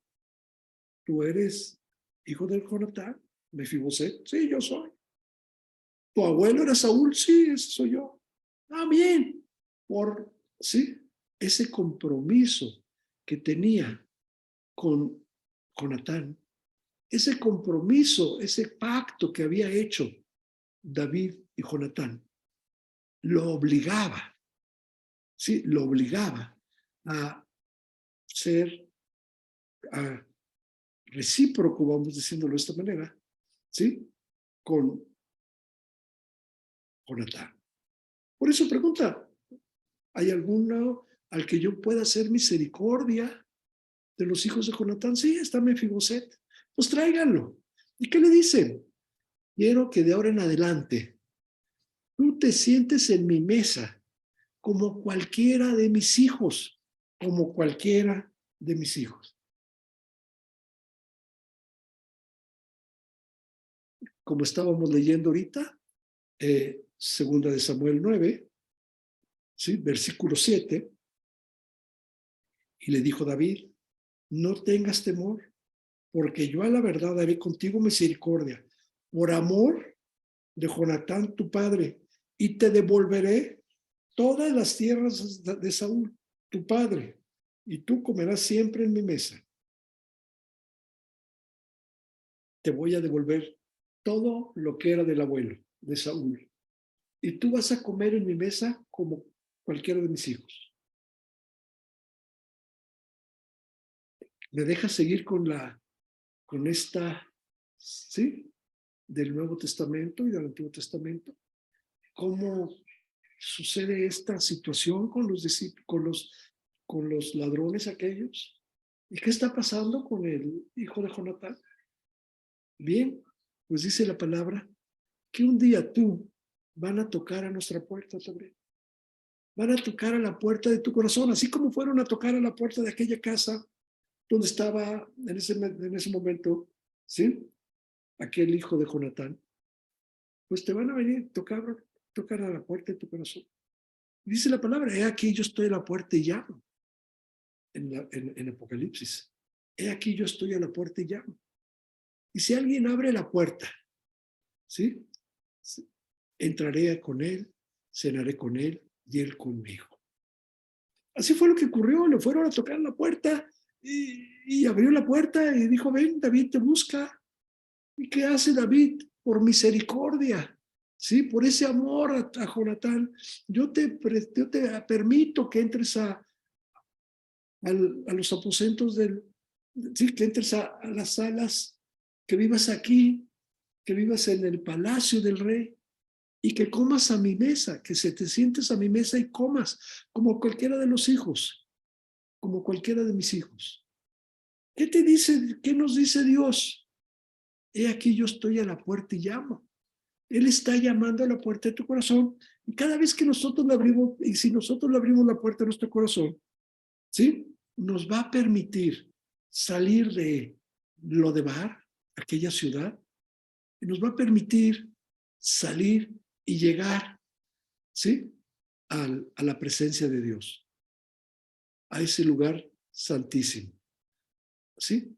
¿tú eres hijo de Jonatán? Mefiboset, sí, yo soy. ¿Tu abuelo era Saúl? Sí, ese soy yo. Bien, sí, ese compromiso que tenía con Jonatán, ese compromiso, ese pacto que había hecho David y Jonatán, lo obligaba, ¿sí? Lo obligaba a ser recíproco, vamos diciéndolo de esta manera, ¿sí? Con Jonatán. Por eso pregunta, ¿hay alguno al que yo pueda hacer misericordia de los hijos de Jonatán? Sí, está Mefiboset. Pues tráiganlo. ¿Y qué le dicen? Quiero que de ahora en adelante tú te sientes en mi mesa como cualquiera de mis hijos, como cualquiera de mis hijos. Como estábamos leyendo ahorita, 2 de Samuel 9, ¿sí? Versículo 7, y le dijo David, no tengas temor, porque yo a la verdad haré contigo misericordia, por amor de Jonatán tu padre, y te devolveré todas las tierras de Saúl, tu padre, y tú comerás siempre en mi mesa. Te voy a devolver todo lo que era del abuelo, de Saúl, y tú vas a comer en mi mesa como cualquiera de mis hijos. ¿Me dejas seguir con esta, sí, del Nuevo Testamento y del Antiguo Testamento? ¿Cómo sucede esta situación con los discípulos, con los ladrones aquellos? ¿Y qué está pasando con el hijo de Jonatán? Bien, pues dice la palabra que un día tú van a tocar a nuestra puerta también. Van a tocar a la puerta de tu corazón, así como fueron a tocar a la puerta de aquella casa donde estaba en ese momento, ¿sí? Aquel hijo de Jonatán. Pues te van a venir, tocar a la puerta de tu corazón. Dice la palabra, he aquí yo estoy a la puerta y llamo. En Apocalipsis. He aquí yo estoy a la puerta y llamo. Y si alguien abre la puerta, ¿sí? Entraré con él, cenaré con él y él conmigo. Así fue lo que ocurrió. Le fueron a tocar la puerta y abrió la puerta y dijo, ven, David te busca. ¿Y qué hace David? Por misericordia, ¿sí? Por ese amor a Jonatán, yo te permito que entres a los aposentos sí, que entres a las salas, que vivas aquí, que vivas en el palacio del rey y que comas a mi mesa, que te sientes a mi mesa y comas como cualquiera de los hijos, como cualquiera de mis hijos. ¿Qué te dice? ¿Qué nos dice Dios? He aquí yo estoy a la puerta y llamo. Él está llamando a la puerta de tu corazón y cada vez que nosotros le abrimos, y si nosotros le abrimos la puerta de nuestro corazón, ¿sí? Nos va a permitir salir de Lodebar, aquella ciudad, y nos va a permitir salir y llegar, ¿sí? A la presencia de Dios, a ese lugar santísimo, ¿sí?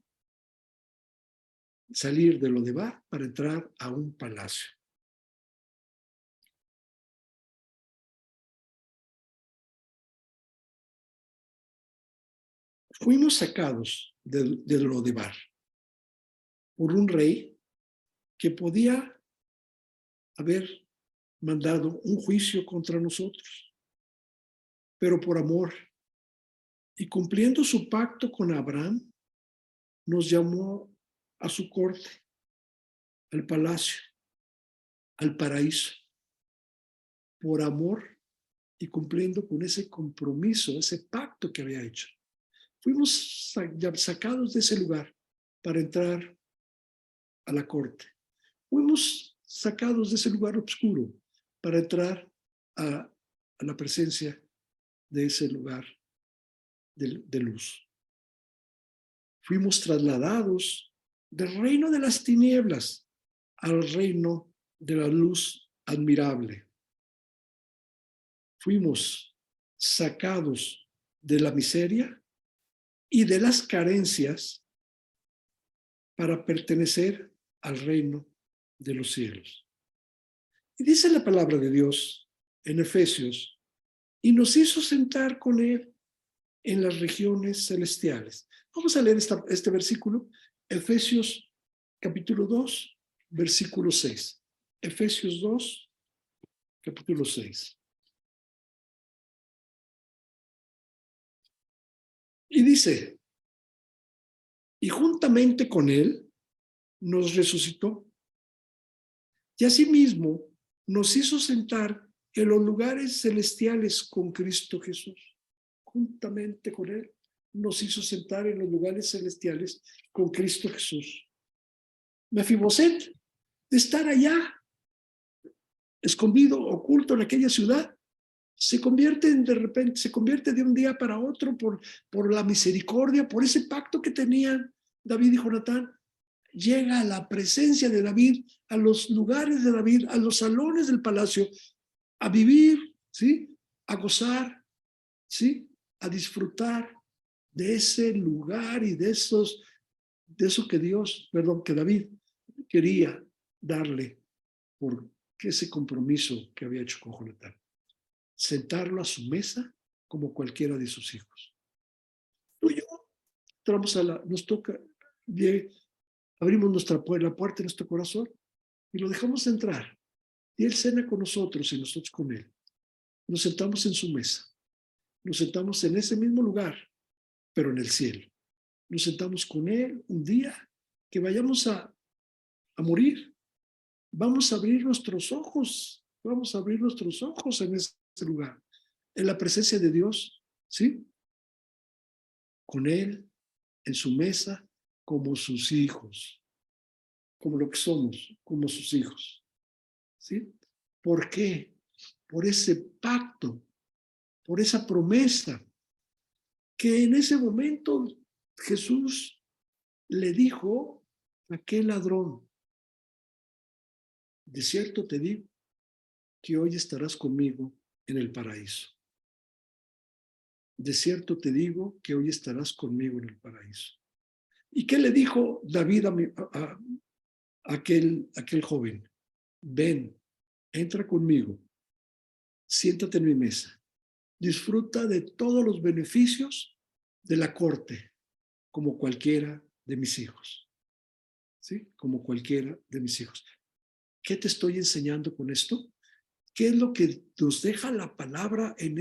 Salir de Lodebar para entrar a un palacio. Fuimos sacados de Lodebar por un rey que podía haber mandado un juicio contra nosotros, pero por amor y cumpliendo su pacto con Abraham, nos llamó a su corte, al palacio, al paraíso, por amor y cumpliendo con ese compromiso, ese pacto que había hecho. Fuimos sacados de ese lugar para entrar a la corte. Fuimos sacados de ese lugar oscuro para entrar a la presencia de ese lugar de luz. Fuimos trasladados del reino de las tinieblas al reino de la luz admirable. Fuimos sacados de la miseria y de las carencias para pertenecer al reino de los cielos. Y dice la palabra de Dios en Efesios, y nos hizo sentar con él en las regiones celestiales. Vamos a leer este versículo, Efesios capítulo 2, versículo 6. Efesios 2, capítulo 6. Y dice, y juntamente con él nos resucitó, y asimismo nos hizo sentar en los lugares celestiales con Cristo Jesús. Juntamente con él nos hizo sentar en los lugares celestiales con Cristo Jesús. Mefiboset, de estar allá, escondido, oculto en aquella ciudad, se convierte de un día para otro por la misericordia, por ese pacto que tenían David y Jonatán. Llega a la presencia de David, a los lugares de David, a los salones del palacio, a vivir, ¿sí? A gozar, ¿sí? A disfrutar de ese lugar y de eso que David quería darle por ese compromiso que había hecho con Jonatán. Sentarlo a su mesa como cualquiera de sus hijos. Tú y yo entramos nos toca, abrimos la puerta de nuestro corazón y lo dejamos entrar. Y Él cena con nosotros y nosotros con Él. Nos sentamos en su mesa. Nos sentamos en ese mismo lugar, pero en el cielo. Nos sentamos con Él un día que vayamos a morir. Vamos a abrir nuestros ojos. Vamos a abrir nuestros ojos en ese lugar. En la presencia de Dios, ¿sí? Con Él, en su mesa, como sus hijos. Como lo que somos, como sus hijos. ¿Sí? ¿Por qué? Por ese pacto, por esa promesa que en ese momento Jesús le dijo a aquel ladrón: de cierto te digo que hoy estarás conmigo en el paraíso. De cierto te digo que hoy estarás conmigo en el paraíso. ¿Y qué le dijo David a aquel joven? Ven, entra conmigo, siéntate en mi mesa, disfruta de todos los beneficios de la corte, como cualquiera de mis hijos. ¿Sí? Como cualquiera de mis hijos. ¿Qué te estoy enseñando con esto? ¿Qué es lo que nos deja la palabra en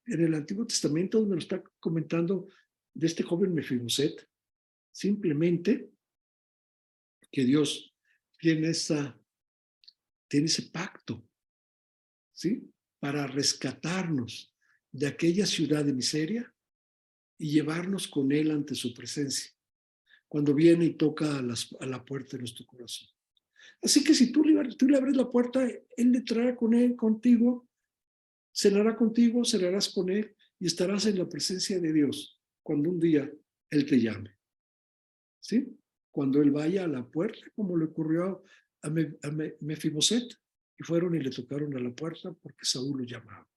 el Antiguo Testamento, donde nos está comentando de este joven Mefiboset? Simplemente que Dios tiene ese pacto, ¿sí? Para rescatarnos de aquella ciudad de miseria y llevarnos con Él ante su presencia, cuando viene y toca a la puerta de nuestro corazón. Así que si tú le abres la puerta, Él entrará contigo, cenará contigo, cenarás con Él y estarás en la presencia de Dios cuando un día Él te llame. ¿Sí? Cuando Él vaya a la puerta, como le ocurrió a Mefiboset, y fueron y le tocaron a la puerta porque Saúl lo llamaba.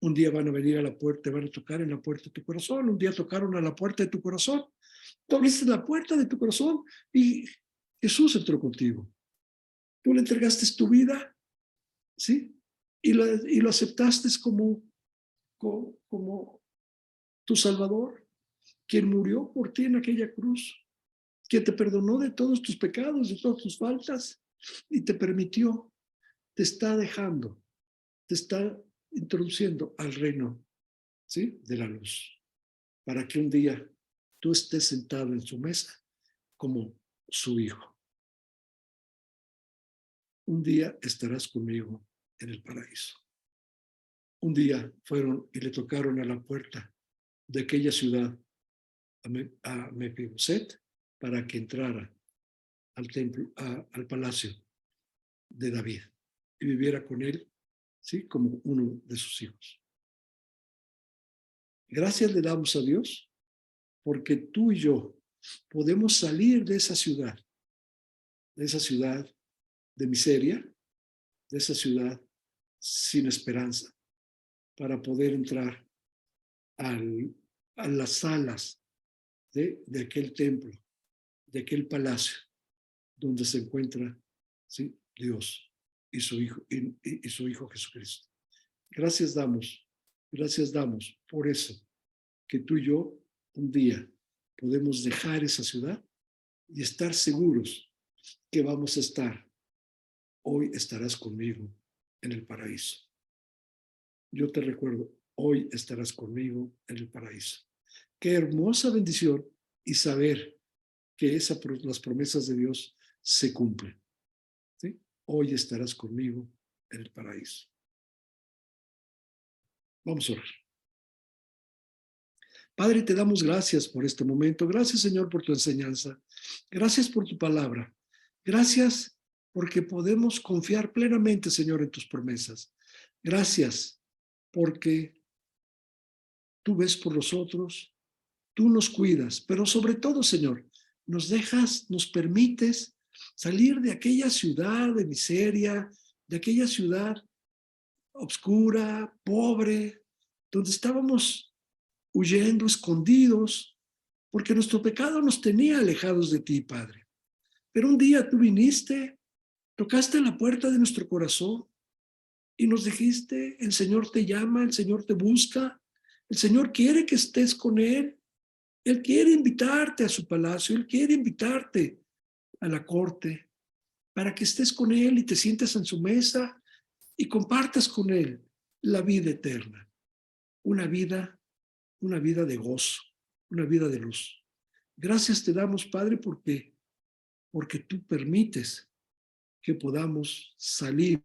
Un día van a venir a la puerta, van a tocar en la puerta de tu corazón. Un día tocaron a la puerta de tu corazón. Tú abriste la puerta de tu corazón y Jesús entró contigo. Tú le entregaste tu vida, ¿sí? Y lo aceptaste como tu Salvador, quien murió por ti en aquella cruz, que te perdonó de todos tus pecados, de todas tus faltas, y te permitió, te está dejando, te está introduciendo al reino, ¿sí? De la luz, para que un día tú estés sentado en su mesa como su hijo. Un día estarás conmigo en el paraíso. Un día fueron y le tocaron a la puerta de aquella ciudad a Mefiboset para que entrara al templo, al palacio de David y viviera con él, ¿sí? Como uno de sus hijos. Gracias le damos a Dios porque tú y yo podemos salir de esa ciudad de miseria, de esa ciudad sin esperanza, para poder entrar a las salas de aquel templo, de aquel palacio, donde se encuentra, ¿sí? Dios y su Hijo Jesucristo. Gracias damos por eso, que tú y yo un día podemos dejar esa ciudad y estar seguros que vamos a estar. Hoy estarás conmigo en el paraíso. Yo te recuerdo, hoy estarás conmigo en el paraíso. Qué hermosa bendición y saber que las promesas de Dios se cumplen. ¿Sí? Hoy estarás conmigo en el paraíso. Vamos a orar. Padre, te damos gracias por este momento. Gracias, Señor, por tu enseñanza. Gracias por tu palabra. Gracias porque podemos confiar plenamente, Señor, en tus promesas. Gracias porque tú ves por nosotros, tú nos cuidas, pero sobre todo, Señor, nos permites salir de aquella ciudad de miseria, de aquella ciudad oscura, pobre, donde estábamos huyendo, escondidos, porque nuestro pecado nos tenía alejados de ti, Padre. Pero un día tú viniste, tocaste la puerta de nuestro corazón y nos dijiste, el Señor te llama, el Señor te busca, el Señor quiere que estés con Él. Él quiere invitarte a su palacio, Él quiere invitarte a la corte para que estés con Él y te sientes en su mesa y compartas con Él la vida eterna, una vida, una vida de gozo, una vida de luz. Gracias te damos, Padre, porque tú permites que podamos salir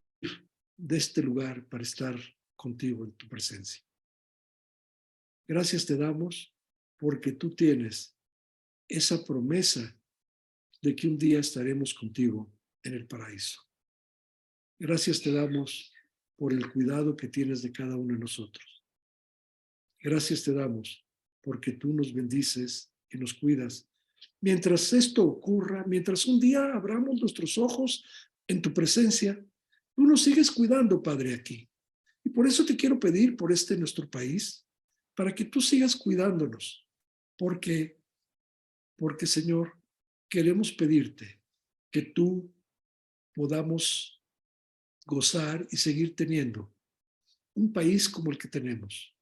de este lugar para estar contigo en tu presencia. Gracias te damos porque tú tienes esa promesa de que un día estaremos contigo en el paraíso. Gracias te damos por el cuidado que tienes de cada uno de nosotros. Gracias te damos porque tú nos bendices y nos cuidas. Mientras esto ocurra, mientras un día abramos nuestros ojos en tu presencia, tú nos sigues cuidando, Padre, aquí. Y por eso te quiero pedir por nuestro país, para que tú sigas cuidándonos, porque, Señor, queremos pedirte que tú podamos gozar y seguir teniendo un país como el que tenemos,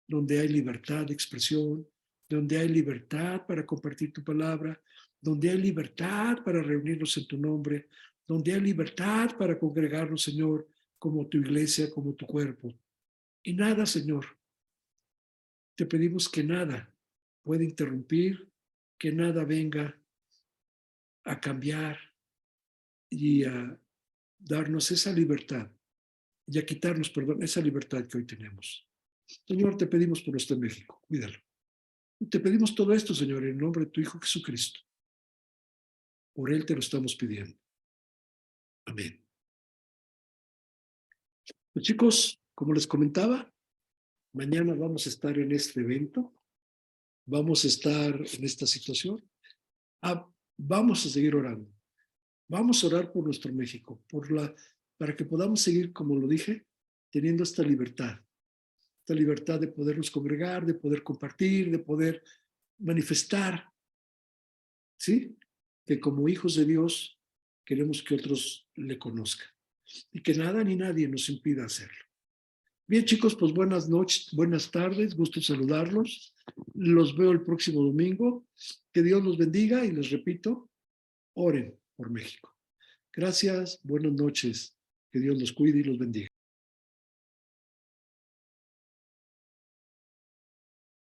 donde hay libertad de expresión, donde hay libertad para compartir tu palabra, donde hay libertad para reunirnos en tu nombre, donde hay libertad para congregarnos, Señor, como tu iglesia, como tu cuerpo. Y nada, Señor, te pedimos que nada pueda interrumpir, que nada venga a cambiar y a darnos esa libertad y a quitarnos, perdón, esa libertad que hoy tenemos. Señor, te pedimos por nuestro México, cuídalo. Te pedimos todo esto, Señor, en nombre de tu Hijo Jesucristo. Por Él te lo estamos pidiendo. Amén. Pues chicos, como les comentaba, mañana vamos a estar en este evento, vamos a estar en esta situación. Vamos a seguir orando. Vamos a orar por nuestro México, para que podamos seguir, como lo dije, teniendo esta libertad de podernos congregar, de poder compartir, de poder manifestar, ¿sí? Que como hijos de Dios queremos que otros le conozcan y que nada ni nadie nos impida hacerlo. Bien, chicos, pues buenas noches, buenas tardes, gusto saludarlos. Los veo el próximo domingo. Que Dios los bendiga y les repito, oren por México. Gracias, buenas noches. Que Dios los cuide y los bendiga.